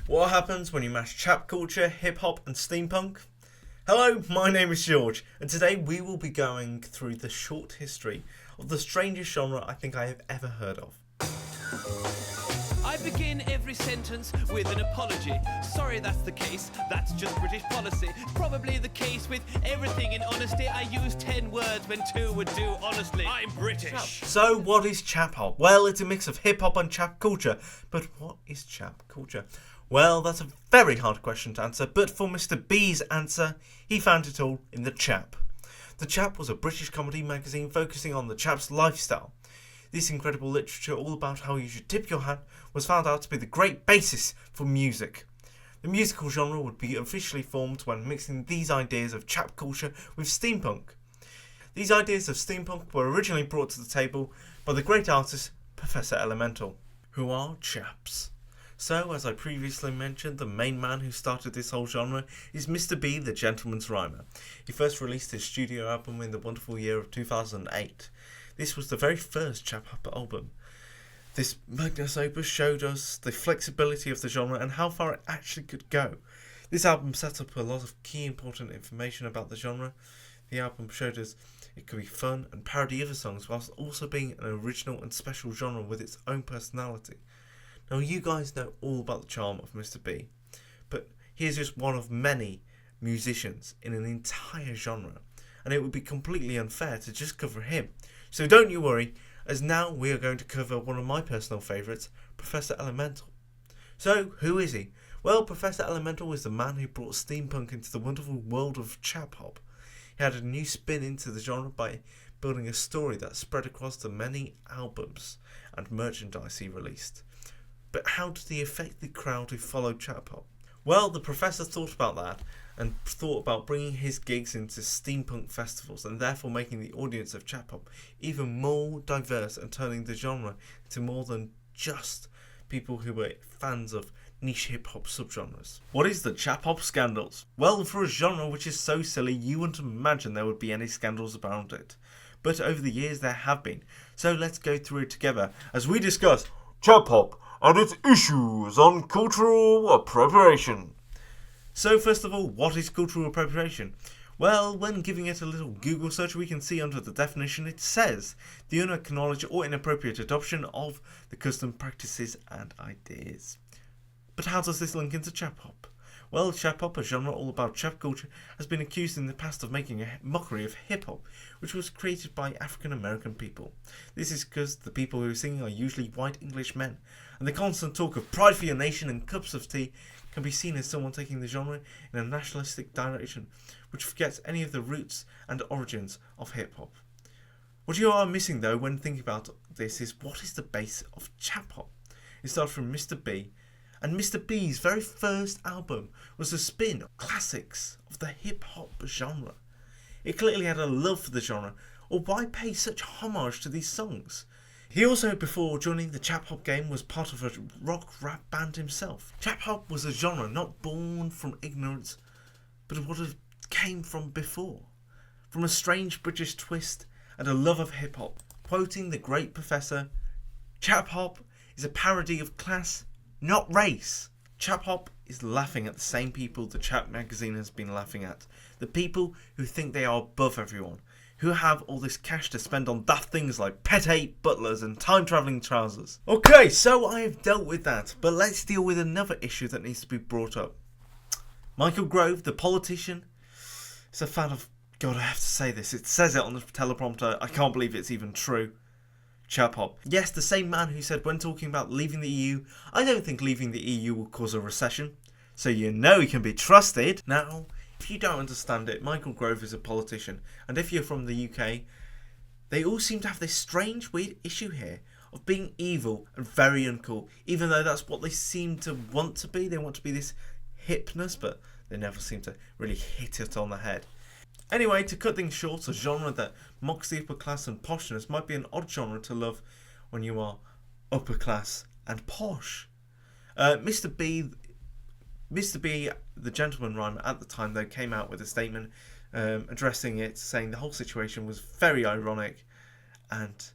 What happens when you mash chap culture, hip hop and steampunk? Hello, my name is George, and today we will be going through the short history of the strangest genre I think I have ever heard of. I begin every sentence with an apology. Sorry that's the case, that's just British policy. Probably the case with everything in honesty. I use 10 words when 2 would do honestly. I'm British. So what is chap-hop? Well, it's a mix of hip-hop and chap culture. But what is chap culture? Well, that's a very hard question to answer, but for Mr. B's answer, he found it all in The Chap. The Chap was a British comedy magazine focusing on the chap's lifestyle. This incredible literature all about how you should tip your hat was found out to be the great basis for music. The musical genre would be officially formed when mixing these ideas of chap culture with steampunk. These ideas of steampunk were originally brought to the table by the great artist Professor Elemental, who are chaps. So, as I previously mentioned, the main man who started this whole genre is Mr. B, the Gentleman's Rhymer. He first released his studio album in the wonderful year of 2008. This was the very first Chap-Hop album. This magnus opus showed us the flexibility of the genre and how far it actually could go. This album set up a lot of key important information about the genre. The album showed us it could be fun and parody other songs whilst also being an original and special genre with its own personality. Now you guys know all about the charm of Mr. B, but he is just one of many musicians in an entire genre, and it would be completely unfair to just cover him. So don't you worry, as now we are going to cover one of my personal favourites, Professor Elemental. So who is he? Well, Professor Elemental is the man who brought steampunk into the wonderful world of chap-hop. He had a new spin into the genre by building a story that spread across the many albums and merchandise he released. But how did he affect the crowd who followed chap-hop? Well, the professor thought about that and thought about bringing his gigs into steampunk festivals and therefore making the audience of chap-hop even more diverse and turning the genre into more than just people who were fans of niche hip-hop subgenres. What is the chap-hop scandals? Well, for a genre which is so silly you wouldn't imagine there would be any scandals around it. But over the years there have been. So let's go through it together as we discuss chap-hop and its issues on cultural appropriation. So first of all, what is cultural appropriation? Well, when giving it a little Google search, we can see under the definition it says the unacknowledged or inappropriate adoption of the custom practices and ideas. But how does this link into chap-hop? Well, chap-hop, a genre all about chap culture, has been accused in the past of making a mockery of hip-hop, which was created by African American people. This is because the people who are singing are usually white English men, and the constant talk of pride for your nation and cups of tea can be seen as someone taking the genre in a nationalistic direction, which forgets any of the roots and origins of hip-hop. What you are missing though when thinking about this is what is the base of chap-hop? It started from Mr. B, and Mr. B's very first album was a spin on classics of the hip-hop genre. It clearly had a love for the genre, or why pay such homage to these songs? He also, before joining the chap-hop game, was part of a rock-rap band himself. Chap-hop was a genre not born from ignorance, but what it came from before. From a strange British twist and a love of hip-hop. Quoting the great professor, chap-hop is a parody of class, not race. Chap-hop is laughing at the same people the Chap magazine has been laughing at. The people who think they are above everyone. Who have all this cash to spend on daft things like pet ape butlers and time-travelling trousers. Okay, so I have dealt with that, but let's deal with another issue that needs to be brought up. Michael Gove, the politician, is a fan of... God, I have to say this. It says it on the teleprompter. I can't believe it's even true. Chap-hop. Yes, the same man who said when talking about leaving the EU, I don't think leaving the EU will cause a recession. So you know he can be trusted. Now, if you don't understand it, Michael Gove is a politician, and if you're from the UK, they all seem to have this strange, weird issue here of being evil and very uncool, even though that's what they seem to want to be. They want to be this hipness, but they never seem to really hit it on the head. Anyway, to cut things short, a genre that mocks the upper class and poshness might be an odd genre to love when you are upper class and posh. Mr. B, the Gentleman Rhymer, at the time, though, came out with a statement addressing it, saying the whole situation was very ironic and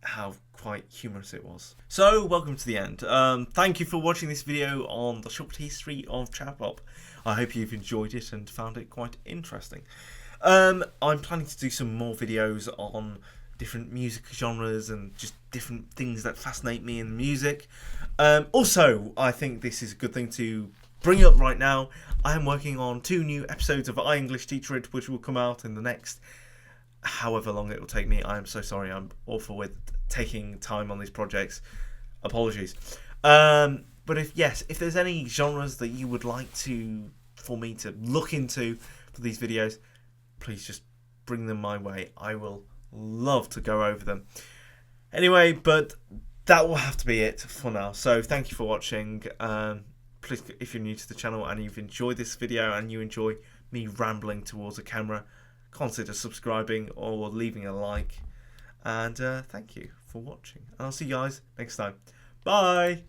how quite humorous it was. So, welcome to the end. Thank you for watching this video on the short history of Chap-Hop. I hope you've enjoyed it and found it quite interesting. I'm planning to do some more videos on different music genres and just different things that fascinate me in music. Also, I think this is a good thing to bring up right now. I am working on 2 new episodes of I English Teacher It, which will come out in the next however long it will take me. I am so sorry. I'm awful with taking time on these projects. Apologies. But if there's any genres that you would like for me to look into for these videos, please just bring them my way. I will love to go over them. Anyway, but that will have to be it for now. So thank you for watching. Please, if you're new to the channel and you've enjoyed this video and you enjoy me rambling towards a camera, consider subscribing or leaving a like. And thank you for watching. And I'll see you guys next time. Bye!